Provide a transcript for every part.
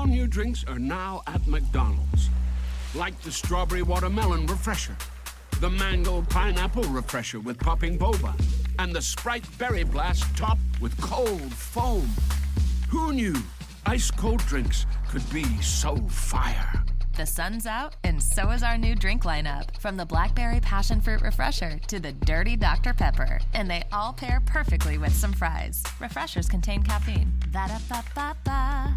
new drinks are now at McDonald's. Like the strawberry watermelon refresher, the mango pineapple refresher with popping boba, and the Sprite berry blast topped with cold foam. Who knew ice cold drinks could be so fire? The sun's out, and so is our new drink lineup. From the Blackberry Passion Fruit Refresher to the Dirty Dr. Pepper. And they all pair perfectly with some fries. Refreshers contain caffeine. Ba-da-ba-ba-ba.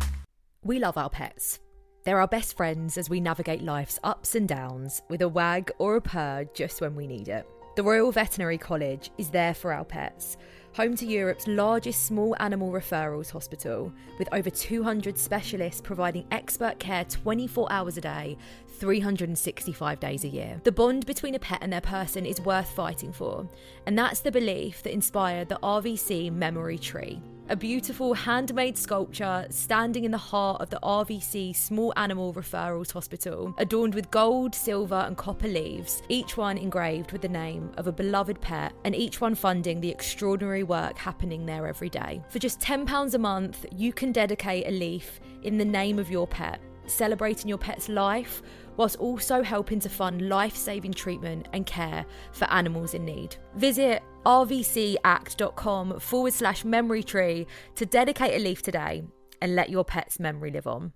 We love our pets. They're our best friends as we navigate life's ups and downs with a wag or a purr just when we need it. The Royal Veterinary College is there for our pets. Home to Europe's largest small animal referrals hospital, with over 200 specialists providing expert care 24 hours a day, 365 days a year. The bond between a pet and their person is worth fighting for, and that's the belief that inspired the RVC Memory Tree, a beautiful handmade sculpture standing in the heart of the RVC Small Animal Referrals Hospital, adorned with gold, silver and copper leaves, each one engraved with the name of a beloved pet, and each one funding the extraordinary work happening there every day. For just £10 a month, you can dedicate a leaf in the name of your pet, celebrating your pet's life, whilst also helping to fund life-saving treatment and care for animals in need. Visit rvcact.com/memory tree to dedicate a leaf today and let your pet's memory live on.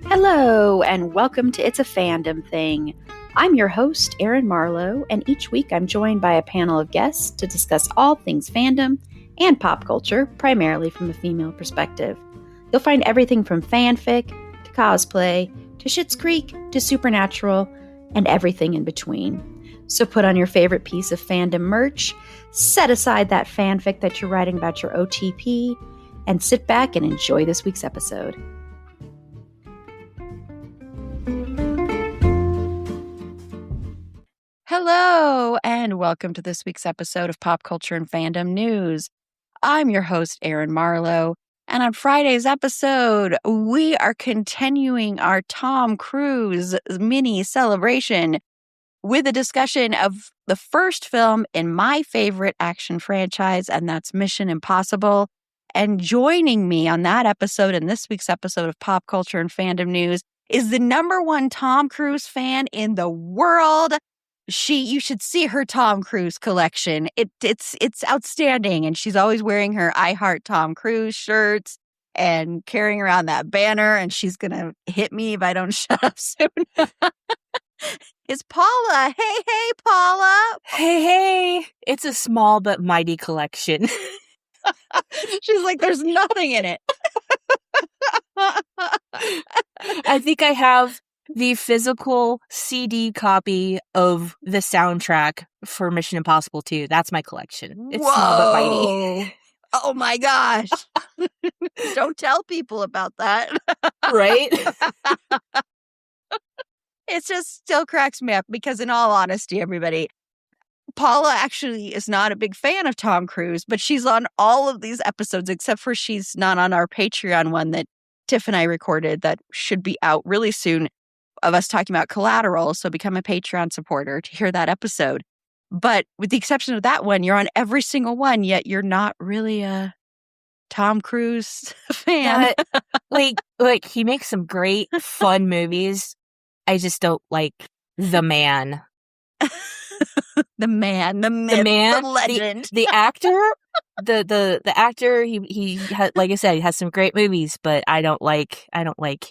Hello, and welcome to It's a Fandom Thing. I'm your host, Erin Marlowe, and each week I'm joined by a panel of guests to discuss all things fandom and pop culture, primarily from a female perspective. You'll find everything from fanfic to cosplay to Schitt's Creek to Supernatural and everything in between. So put on your favorite piece of fandom merch, set aside that fanfic that you're writing about your OTP, and sit back and enjoy this week's episode. Hello, and welcome to this week's episode of Pop Culture and Fandom News. I'm your host, Erin Marlowe, and on Friday's episode, we are continuing our Tom Cruise mini celebration with a discussion of the first film in my favorite action franchise, and that's Mission Impossible. And joining me on that episode and this week's episode of Pop Culture and Fandom News is the #1 Tom Cruise fan in the world. You should see her Tom Cruise collection. It's outstanding. And she's always wearing her I Heart Tom Cruise shirts and carrying around that banner. And she's going to hit me if I don't shut up soon. It's Paula. Hey, Paula. Hey. It's a small but mighty collection. She's like, there's nothing in it. I think I have the physical CD copy of the soundtrack for Mission Impossible 2. That's my collection. It's small but mighty. Oh my gosh. Don't tell people about that. Right? It just still cracks me up because, in all honesty, everybody, Paula actually is not a big fan of Tom Cruise, but she's on all of these episodes except for she's not on our Patreon one that Tiff and I recorded that should be out really soon, of us talking about Collateral. So become a Patreon supporter to hear that episode. But with the exception of that one, you're on every single one, yet you're not really a Tom Cruise fan. Like he makes some great, fun movies. I just don't like the man. The man, the myth, the legend. The actor, the actor, he like I said, he has some great movies, but I don't like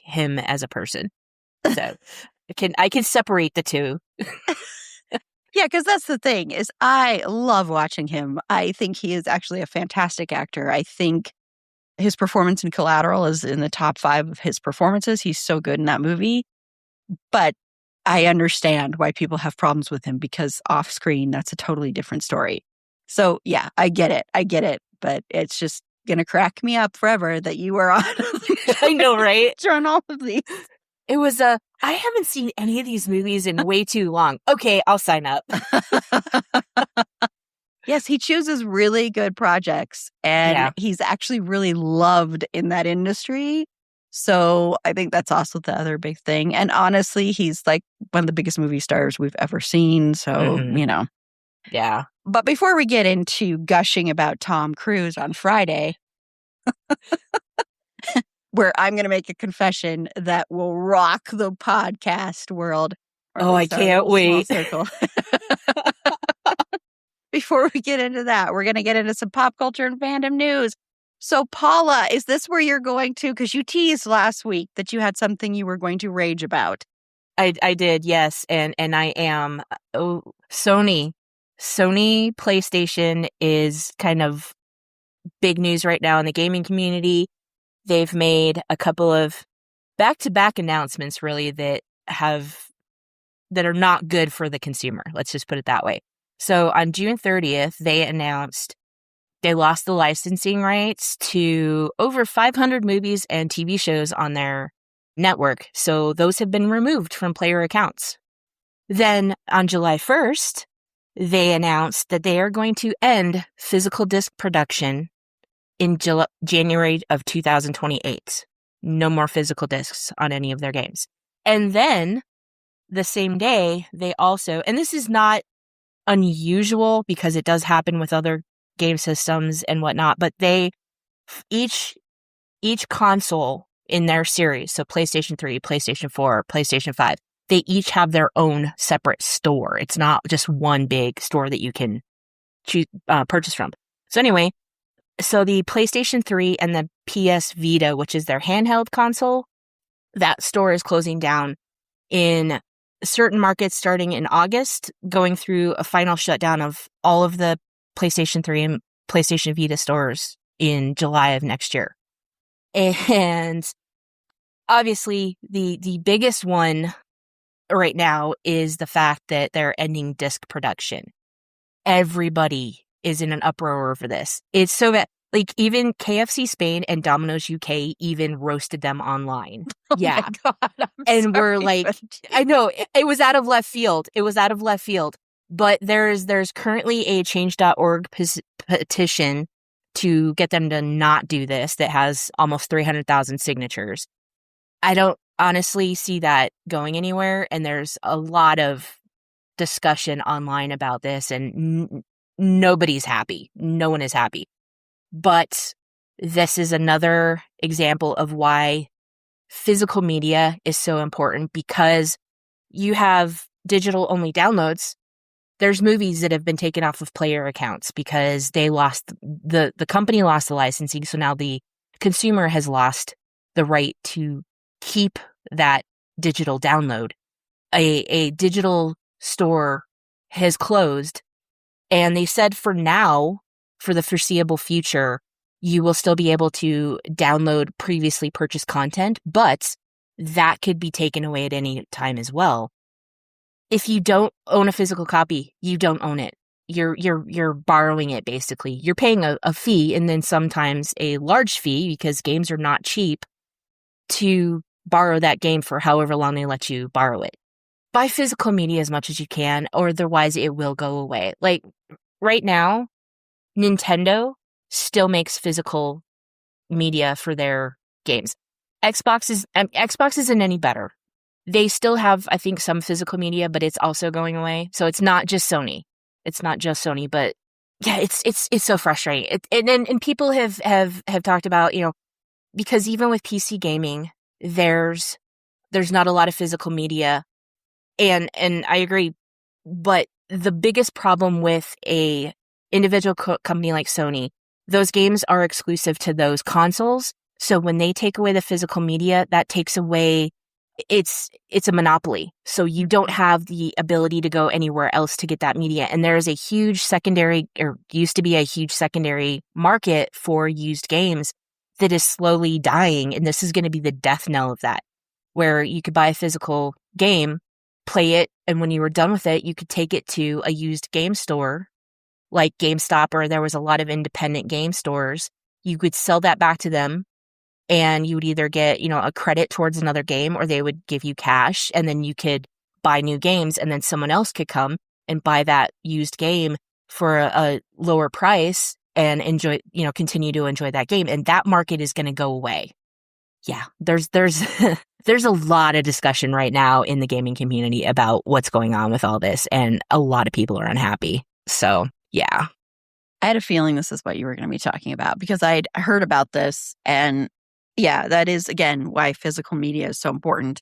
him as a person. So I can separate the two. Yeah, because that's the thing is I love watching him. I think he is actually a fantastic actor. I think his performance in Collateral is in the top 5 of his performances. He's so good in that movie. But I understand why people have problems with him because off screen, that's a totally different story. So yeah, I get it. But it's just going to crack me up forever that you were on. I know, right? On all of these. It was I haven't seen any of these movies in way too long. Okay, I'll sign up. Yes, he chooses really good projects and he's actually really loved in that industry. So I think that's also the other big thing. And honestly, he's like one of the biggest movie stars we've ever seen. So, you know. Yeah. But before we get into gushing about Tom Cruise on Friday, where I'm going to make a confession that will rock the podcast world. Oh, I can't wait. Circle. Before we get into that, we're going to get into some pop culture and fandom news. So, Paula, is this where you're going to? Because you teased last week that you had something you were going to rage about. I did, yes, and I am. Oh, Sony PlayStation is kind of big news right now in the gaming community. They've made a couple of back-to-back announcements, really, that are not good for the consumer. Let's just put it that way. So on June 30th, they announced they lost the licensing rights to over 500 movies and TV shows on their network. So those have been removed from player accounts. Then on July 1st, they announced that they are going to end physical disc production in January of 2028. No more physical discs on any of their games. And then the same day, they also, and this is not unusual because it does happen with other game systems and whatnot, but they, each console in their series, so PlayStation 3, PlayStation 4, PlayStation 5, they each have their own separate store. It's not just one big store that you can purchase from. So anyway, so the PlayStation 3 and the PS Vita, which is their handheld console, that store is closing down in certain markets starting in August, going through a final shutdown of all of the PlayStation 3 and PlayStation Vita stores in July of next year. And obviously, the biggest one right now is the fact that they're ending disc production. Everybody is in an uproar over this. It's so bad. Like, even KFC Spain and Domino's UK even roasted them online. Oh yeah. my God, and we're like, I know, it was out of left field. But there's currently a change.org petition to get them to not do this that has almost 300,000 signatures. I don't honestly see that going anywhere. And there's a lot of discussion online about this, and nobody's happy. No one is happy. But this is another example of why physical media is so important, because you have digital-only downloads. There's movies that have been taken off of player accounts because they lost, the company lost the licensing, so now the consumer has lost the right to keep that digital download. A digital store has closed, and they said for now, for the foreseeable future, you will still be able to download previously purchased content, but that could be taken away at any time as well. If you don't own a physical copy, you don't own it. You're borrowing it, basically. You're paying a fee, and then sometimes a large fee, because games are not cheap, to borrow that game for however long they let you borrow it. Buy physical media as much as you can, or otherwise it will go away. Like, right now, Nintendo still makes physical media for their games. Xbox isn't any better. They still have, I think, some physical media, but it's also going away. So it's not just Sony. But yeah, it's so frustrating. And people have talked about, because even with PC gaming, there's not a lot of physical media, and I agree. But the biggest problem with a individual company like Sony, those games are exclusive to those consoles. So when they take away the physical media, that takes away, it's a monopoly. So you don't have the ability to go anywhere else to get that media. And there is a huge secondary, or used to be a huge secondary market for used games that is slowly dying. And this is going to be the death knell of that, where you could buy a physical game, play it, and when you were done with it, you could take it to a used game store like GameStop, or there was a lot of independent game stores. You could sell that back to them, and you would either get, a credit towards another game, or they would give you cash, and then you could buy new games, and then someone else could come and buy that used game for a lower price and enjoy, continue to enjoy that game. And that market is going to go away. Yeah, there's there's a lot of discussion right now in the gaming community about what's going on with all this, and a lot of people are unhappy. So Yeah. I had a feeling this is what you were going to be talking about because I'd heard about this. And yeah, that is, again, why physical media is so important.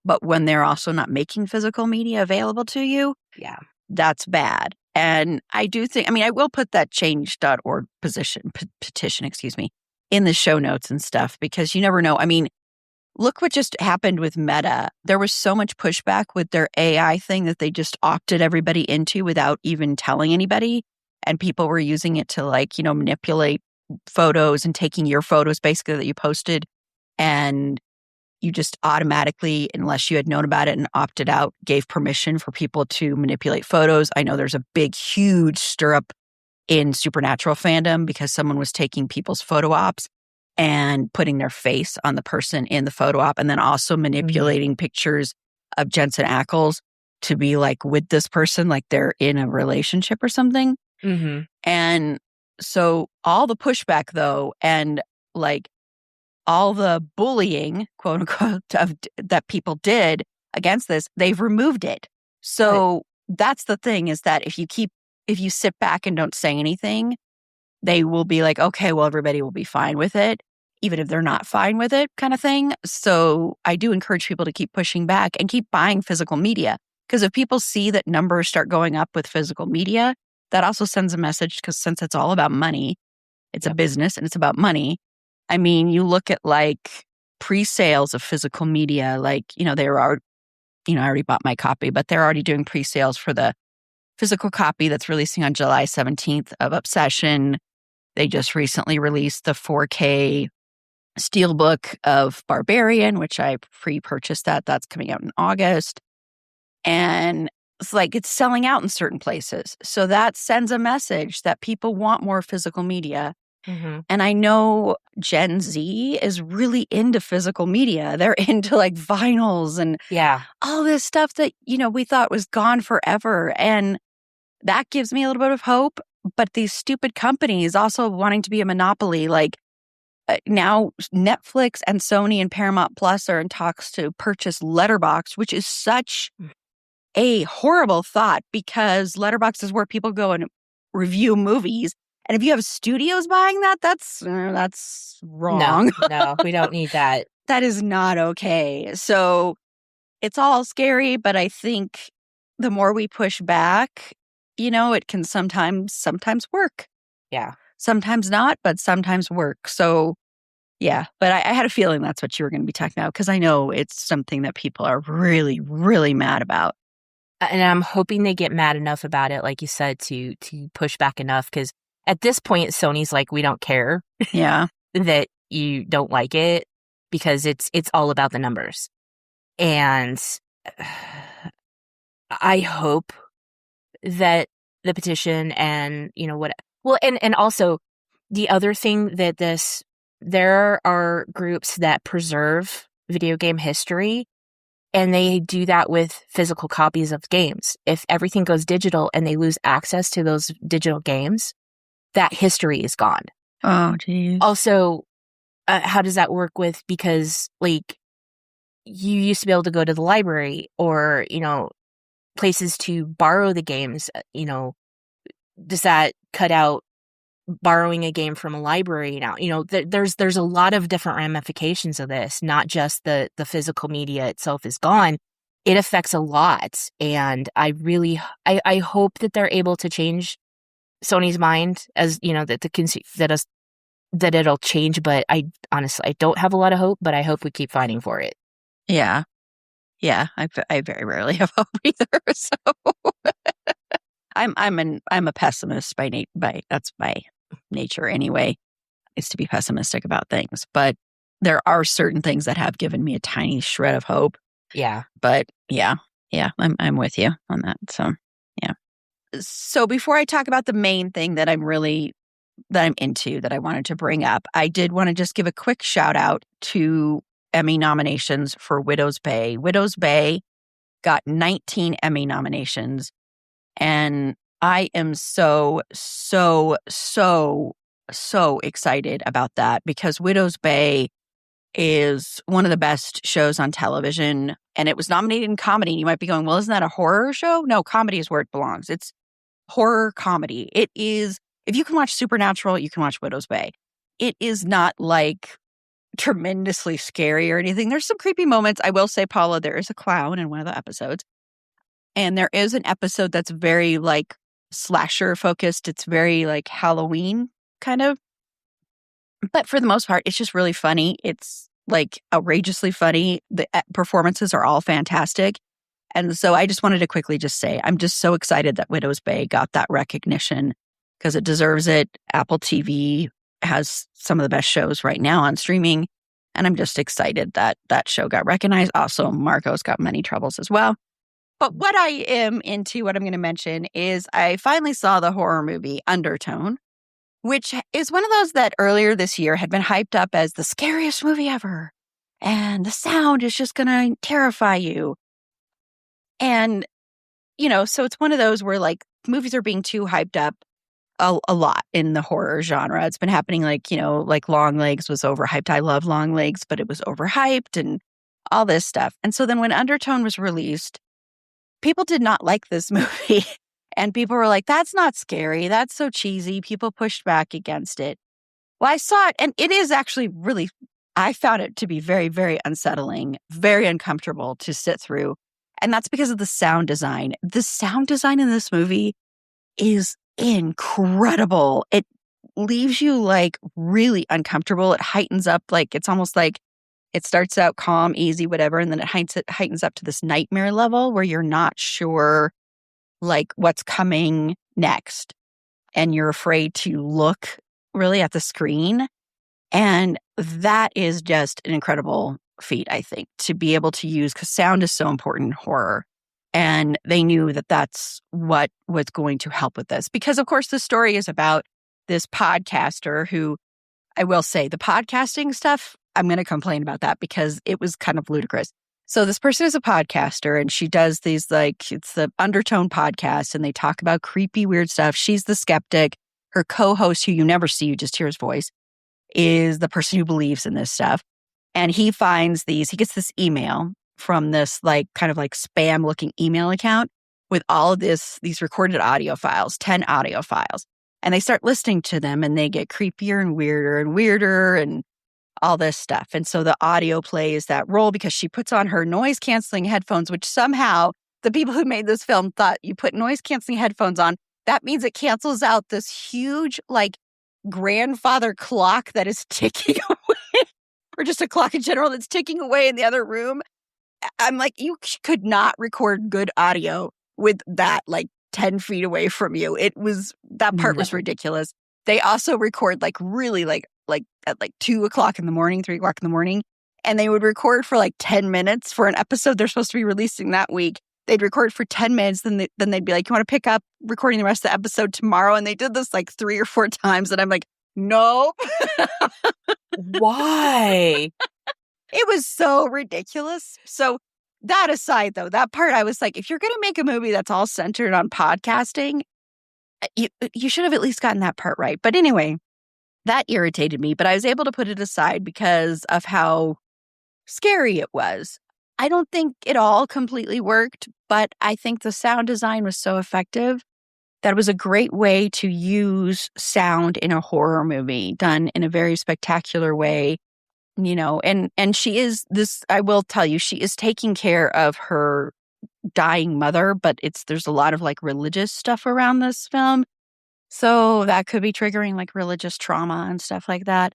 But when they're also not making physical media available to you, Yeah. that's bad. And I do think, I mean, I will put that change.org petition, excuse me, in the show notes and stuff because you never know. I mean, look what just happened with Meta. There was so much pushback with their AI thing that they just opted everybody into without even telling anybody. And people were using it to like, manipulate photos and taking your photos basically that you posted. And you just automatically, unless you had known about it and opted out, gave permission for people to manipulate photos. I know there's a big, huge stir up in supernatural fandom because someone was taking people's photo ops and putting their face on the person in the photo op and then also manipulating pictures of Jensen Ackles to be like with this person, like they're in a relationship or something. Mm-hmm. And so all the pushback though, and like all the bullying, quote unquote, that people did against this, they've removed it. So that's the thing is that if you sit back and don't say anything, they will be like, okay, well, everybody will be fine with it, even if they're not fine with it kind of thing. So I do encourage people to keep pushing back and keep buying physical media. Because if people see that numbers start going up with physical media, that also sends a message because since it's all about money, it's a business and it's about money. I mean, you look at like pre-sales of physical media, like, they were already, I already bought my copy, but they're already doing pre-sales for the physical copy that's releasing on July 17th of Obsession. They just recently released the 4K steelbook of Barbarian, which I pre-purchased that. That's coming out in August. And it's like it's selling out in certain places. So that sends a message that people want more physical media. Mm-hmm. And I know Gen Z is really into physical media. They're into like vinyls and all this stuff that, we thought was gone forever. And that gives me a little bit of hope. But these stupid companies also wanting to be a monopoly, like now Netflix and Sony and Paramount Plus are in talks to purchase Letterboxd, which is such a horrible thought because Letterboxd is where people go and review movies. And if you have studios buying that, that's wrong. No, we don't need that. That is not okay. So it's all scary, but I think the more we push back, it can sometimes work. Yeah. Sometimes not, but sometimes work. So yeah, but I had a feeling that's what you were going to be talking about because I know it's something that people are really, really mad about. And I'm hoping they get mad enough about it, like you said, to push back enough because at this point, Sony's like, we don't care. Yeah. that you don't like it because it's all about the numbers. And I hope that the petition and, and also the other thing that there are groups that preserve video game history and they do that with physical copies of games. If everything goes digital and they lose access to those digital games, that history is gone. Oh, geez. Also, how does that work with, because like you used to be able to go to the library or, places to borrow the games, does that cut out borrowing a game from a library now? There's a lot of different ramifications of this, not just the physical media itself is gone. It affects a lot. And I really, I hope that they're able to change Sony's mind as, that it'll change. But I honestly don't have a lot of hope, but I hope we keep fighting for it. Yeah. Yeah. I very rarely have hope either. So I'm a pessimist that's my nature anyway, is to be pessimistic about things. But there are certain things that have given me a tiny shred of hope. Yeah. But yeah, I'm with you on that. So yeah. So before I talk about the main thing that I'm into that I wanted to bring up, I did want to just give a quick shout out to Emmy nominations for Widow's Bay. Widow's Bay got 19 Emmy nominations. And I am so excited about that because Widow's Bay is one of the best shows on television. And it was nominated in comedy. And you might be going, well, isn't that a horror show? No, comedy is where it belongs. It's horror comedy. It is, if you can watch Supernatural, you can watch Widow's Bay. It is not like tremendously scary or anything. There's some creepy moments. I will say, Paula, there is a clown in one of the episodes. And there is an episode that's very like slasher focused. It's very like Halloween kind of. But for the most part, it's just really funny. It's like outrageously funny. The performances are all fantastic. And so I just wanted to quickly just say, I'm just so excited that Widow's Bay got that recognition because it deserves it. Apple TV has some of the best shows right now on streaming. And I'm just excited that that show got recognized. Also, Marco's got many troubles as well. But what I am into, what I'm going to mention is I finally saw the horror movie Undertone, which is one of those that earlier this year had been hyped up as the scariest movie ever. And the sound is just going to terrify you. And, you know, so it's one of those where like movies are being too hyped up a lot in the horror genre. It's been happening like, you know, like Longlegs was overhyped. I love Longlegs, but it was overhyped and all this stuff. And so then when Undertone was released, people did not like this movie. And people were like, that's not scary. That's so cheesy. People pushed back against it. Well, I saw it and it is actually really, I found it to be very, very unsettling, very uncomfortable to sit through. And that's because of the sound design. The sound design in this movie is incredible. It leaves you like really uncomfortable. It heightens up, like it's almost like it starts out calm, easy, whatever. And then it heightens up to this nightmare level where you're not sure like what's coming next. And you're afraid to look really at the screen. And that is just an incredible feat, I think, to be able to use, because sound is so important in horror. And they knew that that's what was going to help with this. Because, of course, the story is about this podcaster who, I will say, the podcasting stuff, I'm going to complain about that because it was kind of ludicrous. So this person is a podcaster and she does these, like, it's the Undertone podcast and they talk about creepy, weird stuff. She's the skeptic. Her co-host, who you never see, you just hear his voice, is the person who believes in this stuff. And he finds he gets this email from this like kind of like spam looking email account with all of these recorded audio files, 10 audio files. And they start listening to them and they get creepier and weirder and all this stuff. And so the audio plays that role because she puts on her noise canceling headphones, which somehow the people who made this film thought you put noise canceling headphones on. That means it cancels out this huge like grandfather clock that is ticking away, or just a clock in general that's ticking away in the other room. I'm like, you could not record good audio with that like 10 feet away from you. That part was ridiculous. They also record like really like at like 2 o'clock in the morning, 3 o'clock in the morning. And they would record for like 10 minutes for an episode they're supposed to be releasing that week. They'd record for 10 minutes. Then they'd be like, you want to pick up recording the rest of the episode tomorrow? And they did this like 3 or 4 times. And I'm like, no. Why? It was so ridiculous. So that aside, though, that part, I was like, if you're going to make a movie that's all centered on podcasting, you should have at least gotten that part right. But anyway, that irritated me. But I was able to put it aside because of how scary it was. I don't think it all completely worked, but I think the sound design was so effective that it was a great way to use sound in a horror movie done in a very spectacular way. You know, and she is this, I will tell you, she is taking care of her dying mother, but there's a lot of like religious stuff around this film. So that could be triggering like religious trauma and stuff like that.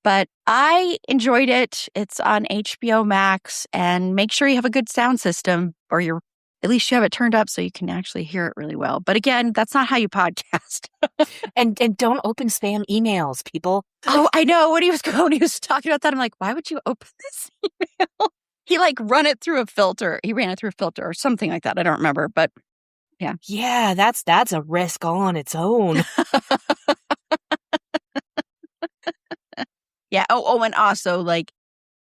But I enjoyed it. It's on HBO Max, and make sure you have a good sound system, or at least you have it turned up so you can actually hear it really well. But again, that's not how you podcast. and don't open spam emails, people. Oh, I know. When he was talking about that, I'm like, why would you open this email? He like ran it through a filter or something like that. I don't remember, but yeah. Yeah, that's a risk all on its own. Yeah. Oh, and also like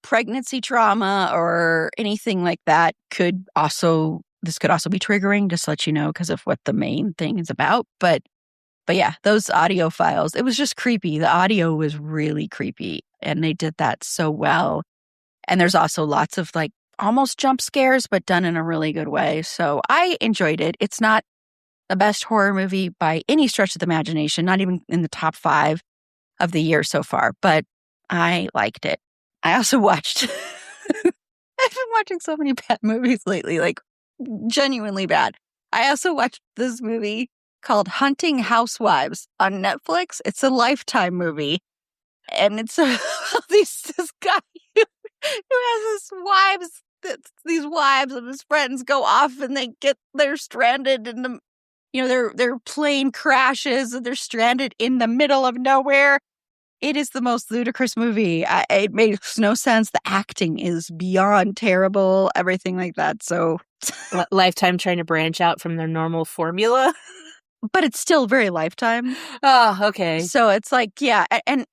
pregnancy trauma or anything like that could also be triggering, just to let you know, because of what the main thing is about. But yeah, those audio files, it was just creepy. The audio was really creepy, and they did that so well. And there's also lots of like almost jump scares, but done in a really good way. So I enjoyed it. It's not the best horror movie by any stretch of the imagination, not even in the top 5 of the year so far, but I liked it. I also watched, I've been watching so many bad movies lately, like genuinely bad. I also watched this movie called Hunting Housewives on Netflix. It's a Lifetime movie. And it's this guy who has these wives of his friends go off and they're stranded in the, their plane crashes and they're stranded in the middle of nowhere. It is the most ludicrous movie. It makes no sense. The acting is beyond terrible, everything like that. So Lifetime trying to branch out from their normal formula. But it's still very Lifetime. Oh, okay. So it's like, yeah. And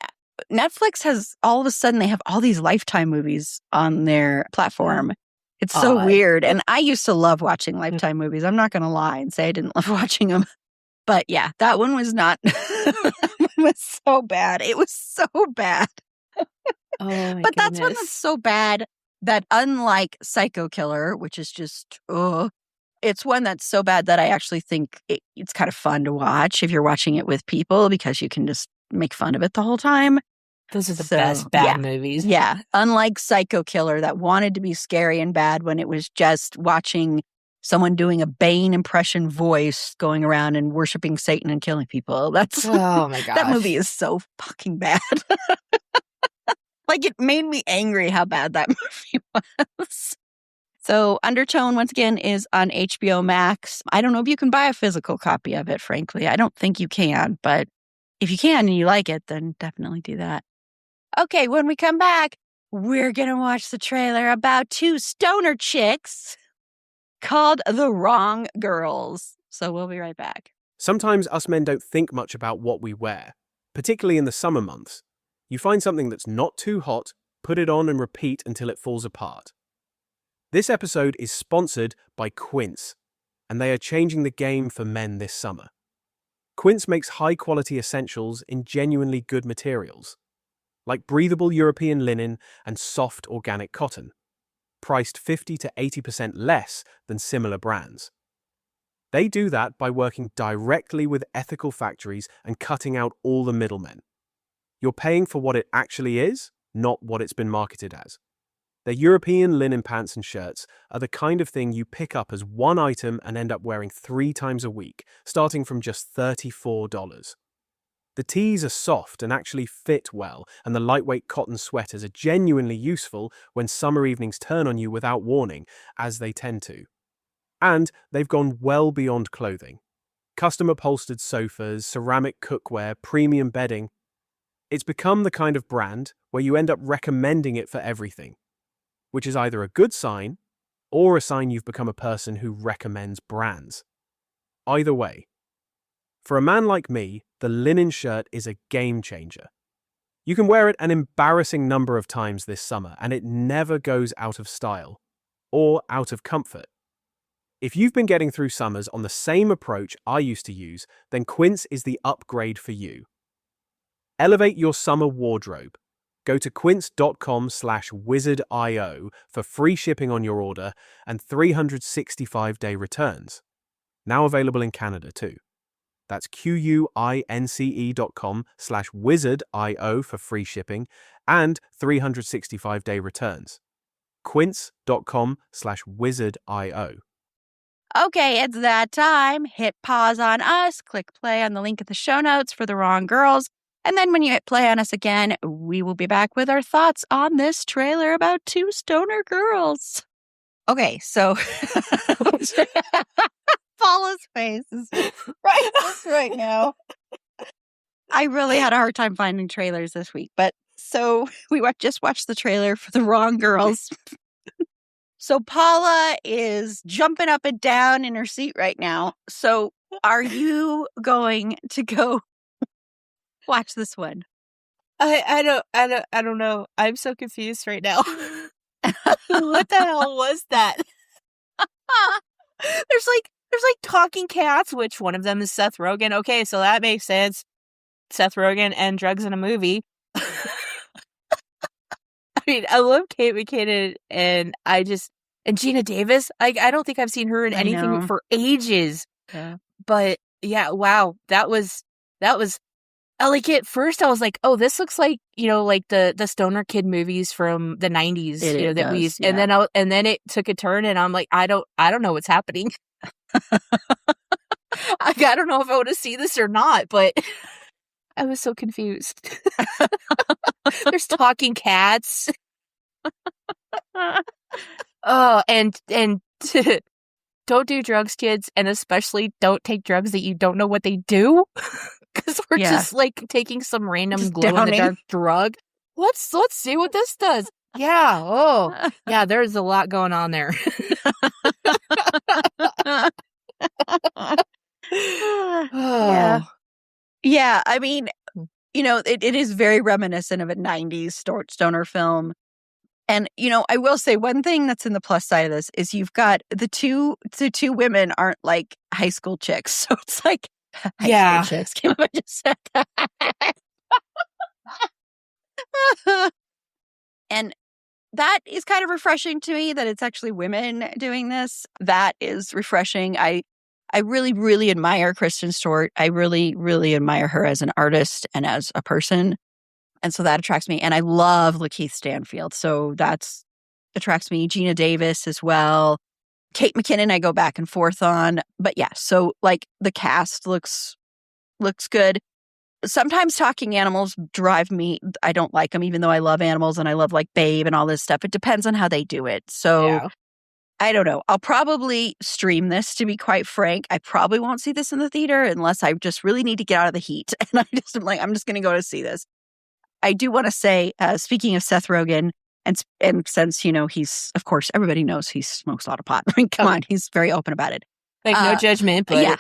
Netflix has, all of a sudden, they have all these Lifetime movies on their platform. It's so weird. And I used to love watching Lifetime movies. I'm not going to lie and say I didn't love watching them. But yeah, that one was not, it was so bad. It was so bad. But that's one that's so bad that, unlike Psycho Killer, which is just, it's one that's so bad that I actually think it's kind of fun to watch if you're watching it with people, because you can just make fun of it the whole time. Those are the best bad movies. Yeah. Unlike Psycho Killer, that wanted to be scary and bad when it was just watching someone doing a Bane impression voice going around and worshiping Satan and killing people. That's, oh my gosh. That movie is so fucking bad. Like, it made me angry how bad that movie was. So Undertone, once again, is on HBO Max. I don't know if you can buy a physical copy of it, frankly. I don't think you can, but if you can and you like it, then definitely do that. Okay, when we come back, we're going to watch the trailer about 2 stoner chicks called The Wrong Girls. So we'll be right back. Sometimes us men don't think much about what we wear, particularly in the summer months. You find something that's not too hot, put it on and repeat until it falls apart. This episode is sponsored by Quince, and they are changing the game for men this summer. Quince makes high-quality essentials in genuinely good materials, like breathable European linen and soft organic cotton, priced 50 to 80% less than similar brands. They do that by working directly with ethical factories and cutting out all the middlemen. You're paying for what it actually is, not what it's been marketed as. Their European linen pants and shirts are the kind of thing you pick up as one item and end up wearing 3 times a week, starting from just $34. The tees are soft and actually fit well, and the lightweight cotton sweaters are genuinely useful when summer evenings turn on you without warning, as they tend to. And they've gone well beyond clothing. Custom upholstered sofas, ceramic cookware, premium bedding. It's become the kind of brand where you end up recommending it for everything, which is either a good sign or a sign you've become a person who recommends brands. Either way, for a man like me, the linen shirt is a game changer. You can wear it an embarrassing number of times this summer, and it never goes out of style or out of comfort. If you've been getting through summers on the same approach I used to use, then Quince is the upgrade for you. Elevate your summer wardrobe. Go to quince.com/wizardio for free shipping on your order and 365-day returns. Now available in Canada too. That's QUINCE.com/wizardio for free shipping and 365-day returns. Quince.com/wizardio. Okay, it's that time. Hit pause on us, click play on the link in the show notes for The Wrong Girls. And then when you hit play on us again, we will be back with our thoughts on this trailer about 2 stoner girls. Okay, so Paula's face is right now. I really had a hard time finding trailers this week, but so we just watched the trailer for The Wrong Girls. So Paula is jumping up and down in her seat right now. So are you going to go watch this one? I don't know. I'm so confused right now. What the hell was that? There's like talking cats, which one of them is Seth Rogen. Okay, so that makes sense. Seth Rogen and drugs in a movie. I mean, I love Kate McKinnon and Gina Davis. I don't think I've seen her in anything for ages. Yeah. But yeah, wow, that was like at first I was like, oh, this looks like, like the stoner kid movies from the 90s, It that we does, used. And then it took a turn and I'm like, I don't know what's happening. I don't know if I want to see this or not, but I was so confused. There's talking cats. Oh, and don't do drugs, kids, and especially don't take drugs that you don't know what they do. Because we're just like taking some random glow in the dark drug. Let's see what this does. Yeah. Oh, yeah. There's a lot going on there. Yeah. Yeah. I mean, it is very reminiscent of a 90s stoner film. And, I will say one thing that's in the plus side of this is you've got the two women aren't like high school chicks. So it's like, high school chicks. Can't I just said that? And that is kind of refreshing to me that it's actually women doing this. That is refreshing. I really, really admire Kristen Stewart. I really, really admire her as an artist and as a person. And so that attracts me. And I love Lakeith Stanfield. So that's attracts me. Gina Davis as well. Kate McKinnon, I go back and forth on. But yeah, so like the cast looks good. Sometimes talking animals drive me. I don't like them, even though I love animals and I love like Babe and all this stuff. It depends on how they do it. So I don't know. I'll probably stream this, to be quite frank. I probably won't see this in the theater unless I just really need to get out of the heat. And I'm just going to go to see this. I do want to say, speaking of Seth Rogen, and since, he's, of course, everybody knows he smokes a lot of pot. I mean, come on, he's very open about it. Like, no judgment, but... Yeah.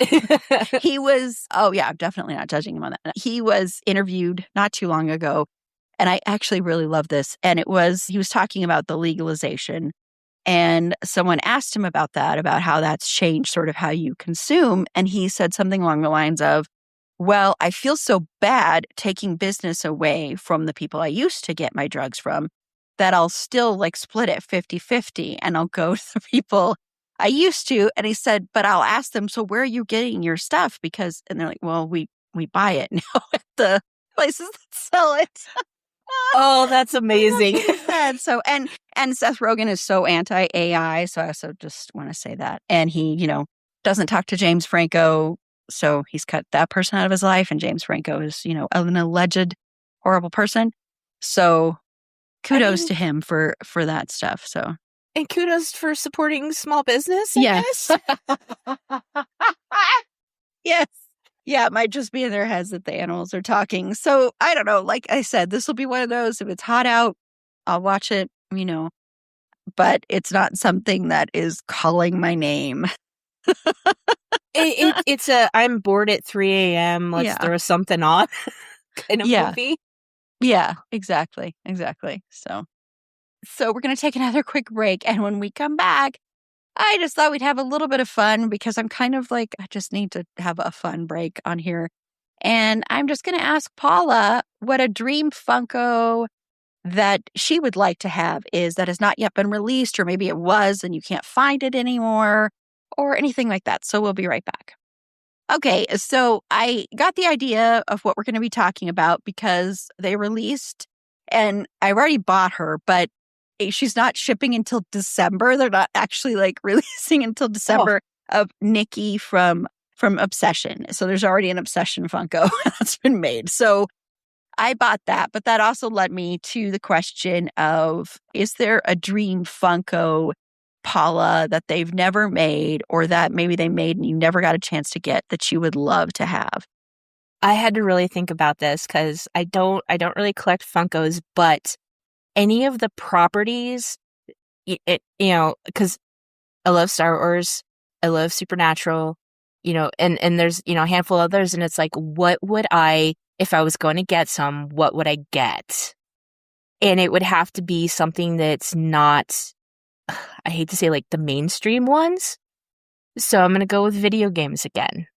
He was... Oh, yeah, I'm definitely not judging him on that. He was interviewed not too long ago, and I actually really love this. And he was talking about the legalization, and someone asked him about that, about how that's changed sort of how you consume. And he said something along the lines of, well, I feel so bad taking business away from the people I used to get my drugs from that I'll still like split it 50-50 and I'll go to the people I used to. And he said, but I'll ask them, so where are you getting your stuff? And they're like, well, we buy it now at the places that sell it. Oh, that's amazing. And so, and Seth Rogen is so anti-AI. So I also just want to say that. And he, doesn't talk to James Franco. So he's cut that person out of his life. And James Franco is, an alleged horrible person. So kudos to him for that stuff. So. And kudos for supporting small business, I yes. guess. Yes. Yeah, it might just be in their heads that the animals are talking. So I don't know. Like I said, this will be one of those. If it's hot out, I'll watch it, but it's not something that is calling my name. It's I'm bored at 3 a.m. Let's throw something on kind of movie. Yeah, exactly. So we're going to take another quick break. And when we come back, I just thought we'd have a little bit of fun because I'm kind of like, I just need to have a fun break on here. And I'm just going to ask Paula what a dream Funko that she would like to have is that has not yet been released, or maybe it was and you can't find it anymore, or anything like that. So we'll be right back. Okay, so I got the idea of what we're going to be talking about because they released, and I've already bought her, but she's not shipping until December. They're not actually like releasing until December of Nikki from Obsession. So there's already an Obsession Funko that's been made. So I bought that, but that also led me to the question of, is there a dream Funko, Paula, that they've never made or that maybe they made and you never got a chance to get that you would love to have? I had to really think about this because I don't really collect Funkos, but any of the properties, because I love Star Wars, I love Supernatural, and there's, a handful of others, and it's like, what would if I was going to get some, what would I get? And it would have to be something that's not, I hate to say like the mainstream ones. So I'm going to go with video games again.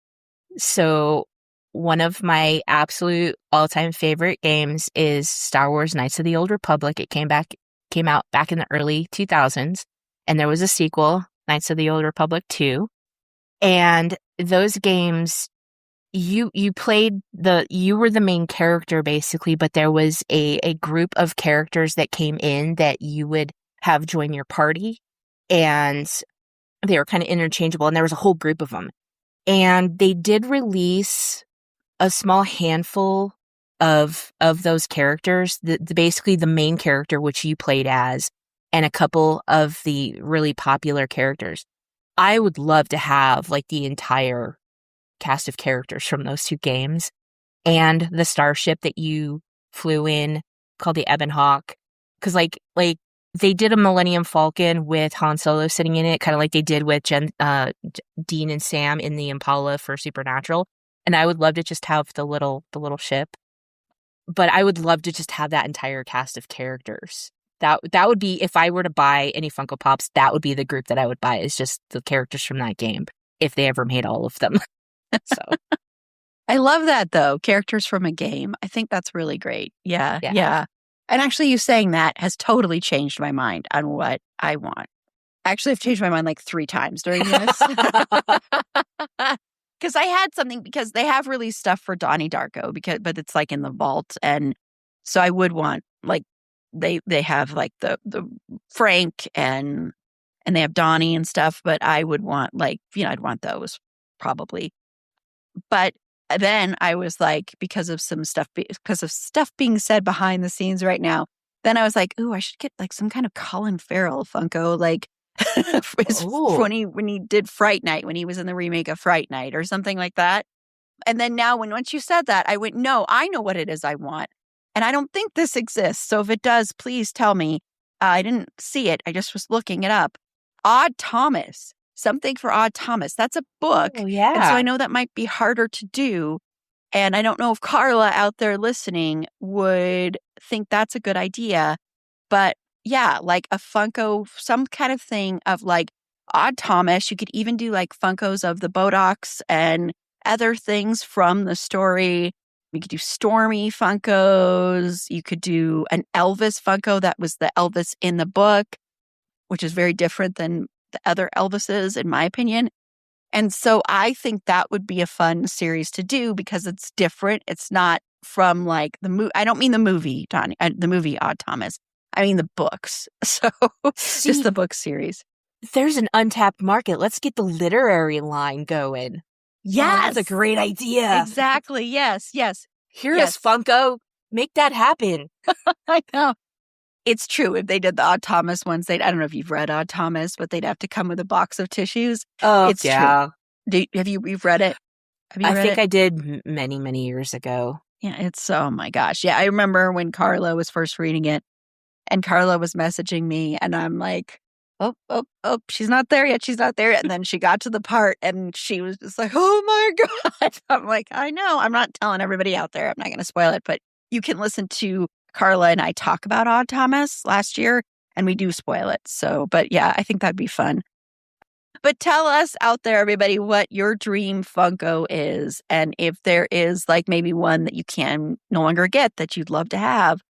So one of my absolute all-time favorite games is Star Wars Knights of the Old Republic. It came out back in the early 2000s, and there was a sequel, Knights of the Old Republic 2. And those games, you were the main character basically, but there was a group of characters that came in that you would have join your party, and they were kind of interchangeable, and there was a whole group of them. And they did release a small handful of those characters, basically the main character, which you played as, and a couple of the really popular characters. I would love to have like the entire cast of characters from those two games, and the starship that you flew in called the Ebon Hawk, because like they did a Millennium Falcon with Han Solo sitting in it, kind of like they did with Dean and Sam in the Impala for Supernatural. And I would love to just have the little ship, but I would love to just have that entire cast of characters. That would be, if I were to buy any Funko Pops, that would be the group that I would buy, is just the characters from that game, if they ever made all of them. So I love that, though. Characters from a game. I think that's really great. Yeah. And actually, you saying that has totally changed my mind on what I want. Actually, I've changed my mind like 3 times during this. Because I had something, because they have released stuff for Donnie Darko, but it's like in the vault. And so I would want, like, they have like the Frank and they have Donnie and stuff, but I would want, like, I'd want those probably. But then I was like, because of stuff being said behind the scenes right now, then I was like, ooh, I should get like some kind of Colin Farrell Funko, like when he did Fright Night, when he was in the remake of Fright Night or something like that. And then now once you said that, I went, no, I know what it is I want. And I don't think this exists. So if it does, please tell me. I didn't see it. I just was looking it up. Odd Thomas. Something for Odd Thomas. That's a book. Oh, yeah. And so I know that might be harder to do. And I don't know if Carla out there listening would think that's a good idea. But yeah, like a Funko, some kind of thing of like Odd Thomas. You could even do like Funkos of the Bodox and other things from the story. You could do Stormy Funkos. You could do an Elvis Funko that was the Elvis in the book, which is very different than the other Elvises, in my opinion. And so I think that would be a fun series to do because it's different. It's not from like the movie. I don't mean the movie, Donnie, the movie Odd Thomas. I mean the books. So just the book series. There's an untapped market. Let's get the literary line going. Yes. Oh, that's a great idea. Exactly. Yes. Hear us, Funko. Make that happen. I know. It's true. If they did the Odd Thomas ones, I don't know if you've read Odd Thomas, but they'd have to come with a box of tissues. Oh, it's yeah. True. You've read it? I think I did many, many years ago. Yeah, oh my gosh. Yeah, I remember when Carla was first reading it, and Carla was messaging me, and I'm like, oh, she's not there yet. She's not there yet. And then she got to the part, and she was just like, oh my God. I'm like, I know. I'm not telling everybody out there. I'm not going to spoil it, but you can listen to Carla and I talk about Odd Thomas last year, and we do spoil it. So, but yeah, I think that'd be fun. But tell us out there, everybody, what your dream Funko is. And if there is like maybe one that you can no longer get that you'd love to have.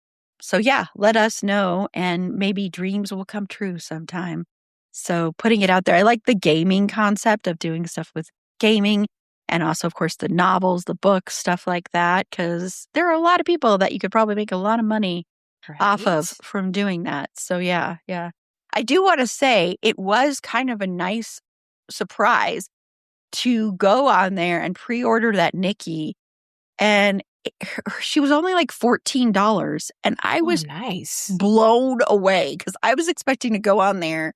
So yeah, let us know, and maybe dreams will come true sometime. So putting it out there. I like the gaming concept of doing stuff with gaming. And also, of course, the novels, the books, stuff like that, because there are a lot of people that you could probably make a lot of money off of from doing that. So, yeah. I do want to say it was kind of a nice surprise to go on there and pre-order that Nikki. And she was only like $14. And I was blown away because I was expecting to go on there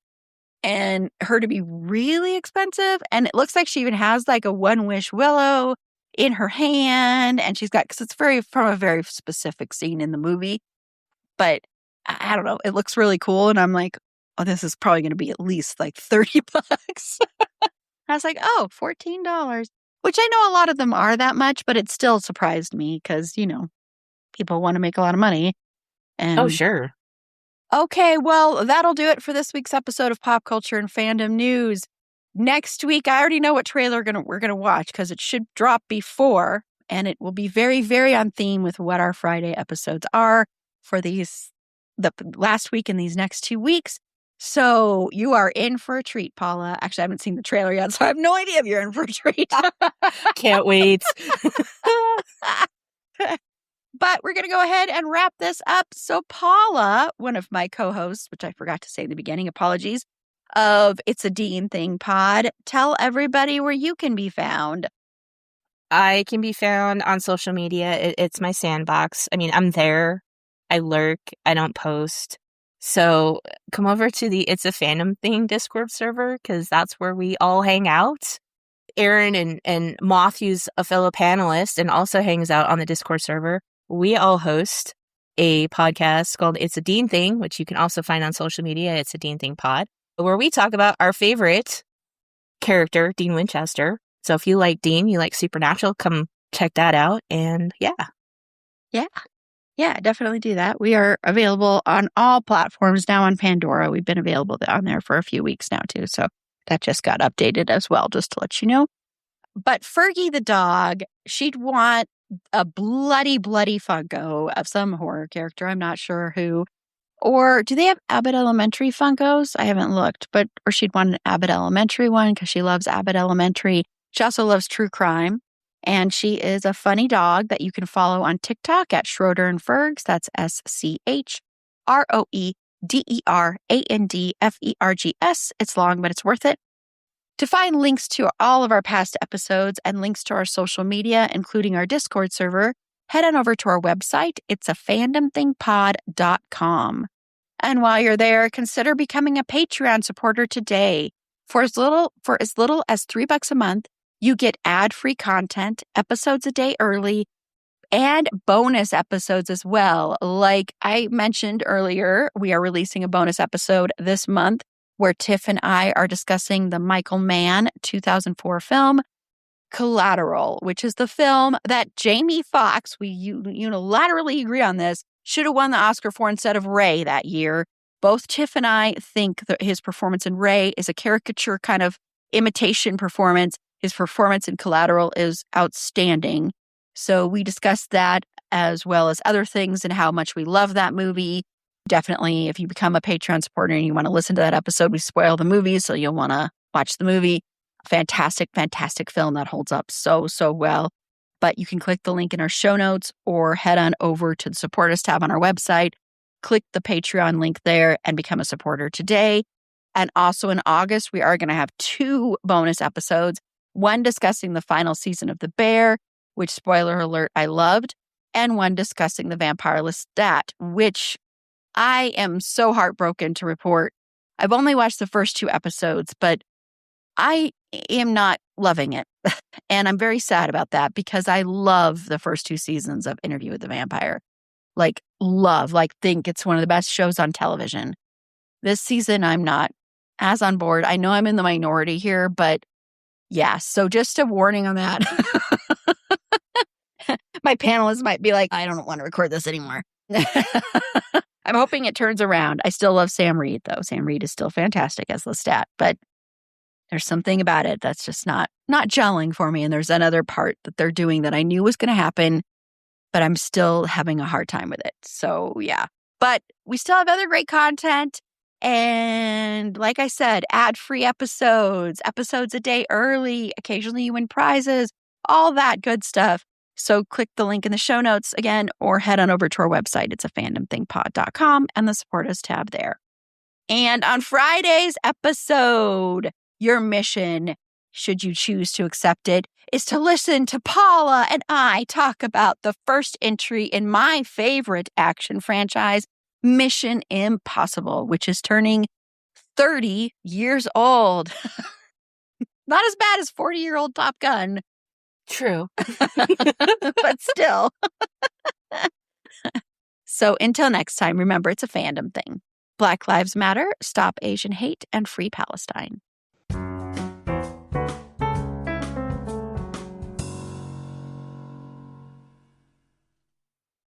and her to be really expensive. And it looks like she even has like a One Wish Willow in her hand. And she's got, because it's from a very specific scene in the movie. But I don't know, it looks really cool. And I'm like, oh, this is probably going to be at least like $30. I was like, oh, $14, which I know a lot of them are that much, but it still surprised me because, people want to make a lot of money. And oh, sure. Okay, well, that'll do it for this week's episode of Pop Culture and Fandom News. Next week, I already know what trailer we're gonna watch because it should drop before, and it will be very, very on theme with what our Friday episodes are for the last week and these next 2 weeks. So you are in for a treat, Paula. Actually, I haven't seen the trailer yet, so I have no idea if you're in for a treat. Can't wait. But we're going to go ahead and wrap this up. So Paula, one of my co-hosts, which I forgot to say in the beginning, apologies, of It's a Dean Thing pod, tell everybody where you can be found. I can be found on social media. It's my sandbox. I mean, I'm there. I lurk. I don't post. So come over to the It's a Fandom Thing Discord server, because that's where we all hang out. Erin and Matthew's a fellow panelist and also hangs out on the Discord server. We all host a podcast called It's a Dean Thing, which you can also find on social media. It's a Dean Thing pod, where we talk about our favorite character, Dean Winchester. So if you like Dean, you like Supernatural, come check that out. And Yeah, definitely do that. We are available on all platforms now on Pandora. We've been available on there for a few weeks now, too. So that just got updated as well, just to let you know. But Fergie the dog, she'd want a bloody Funko of some horror character. I'm not sure who. Or do they have Abbott Elementary Funkos? I haven't looked, or she'd want an Abbott Elementary one because she loves Abbott Elementary. She also loves true crime. And she is a funny dog that you can follow on TikTok at Schroeder and Fergs. That's SCHROEDERANDFERGS. It's long, but it's worth it. To find links to all of our past episodes and links to our social media, including our Discord server, head on over to our website. It's a fandomthingpod.com. And while you're there, consider becoming a Patreon supporter today. For as little as $3 a month, you get ad-free content, episodes a day early, and bonus episodes as well. Like I mentioned earlier, we are releasing a bonus episode this month where Tiff and I are discussing the Michael Mann 2004 film Collateral, which is the film that Jamie Foxx, we unilaterally agree on this, should have won the Oscar for instead of Ray that year. Both Tiff and I think that his performance in Ray is a caricature kind of imitation performance. His performance in Collateral is outstanding. So we discussed that as well as other things and how much we love that movie. Definitely, if you become a Patreon supporter and you want to listen to that episode, we spoil the movie, so you'll want to watch the movie. Fantastic film that holds up so well. But you can click the link in our show notes or head on over to the Support Us tab on our website. Click the Patreon link there and become a supporter today. And also in August, we are going to have 2 bonus episodes. One discussing the final season of The Bear, which, spoiler alert, I loved. And one discussing the Vampire Lestat, which I am so heartbroken to report. I've only watched the first 2 episodes, but I am not loving it. And I'm very sad about that because I love the first 2 seasons of Interview with the Vampire. Think it's one of the best shows on television. This season, I'm not as on board. I know I'm in the minority here, but yeah, so just a warning on that. My panelists might be like, I don't want to record this anymore. I'm hoping it turns around. I still love Sam Reed, though. Sam Reed is still fantastic as Lestat, but there's something about it that's just not gelling for me. And there's another part that they're doing that I knew was going to happen, but I'm still having a hard time with it. So yeah, but we still have other great content. And like I said, ad-free episodes a day early. Occasionally you win prizes, all that good stuff. So click the link in the show notes again, or head on over to our website. It's a fandomthingpod.com and the Support Us tab there. And on Friday's episode, your mission, should you choose to accept it, is to listen to Paula and I talk about the first entry in my favorite action franchise, Mission Impossible, which is turning 30 years old. Not as bad as 40-year-old Top Gun. True. But still. So until next time, remember, it's a fandom thing. Black Lives Matter, Stop Asian Hate, and Free Palestine.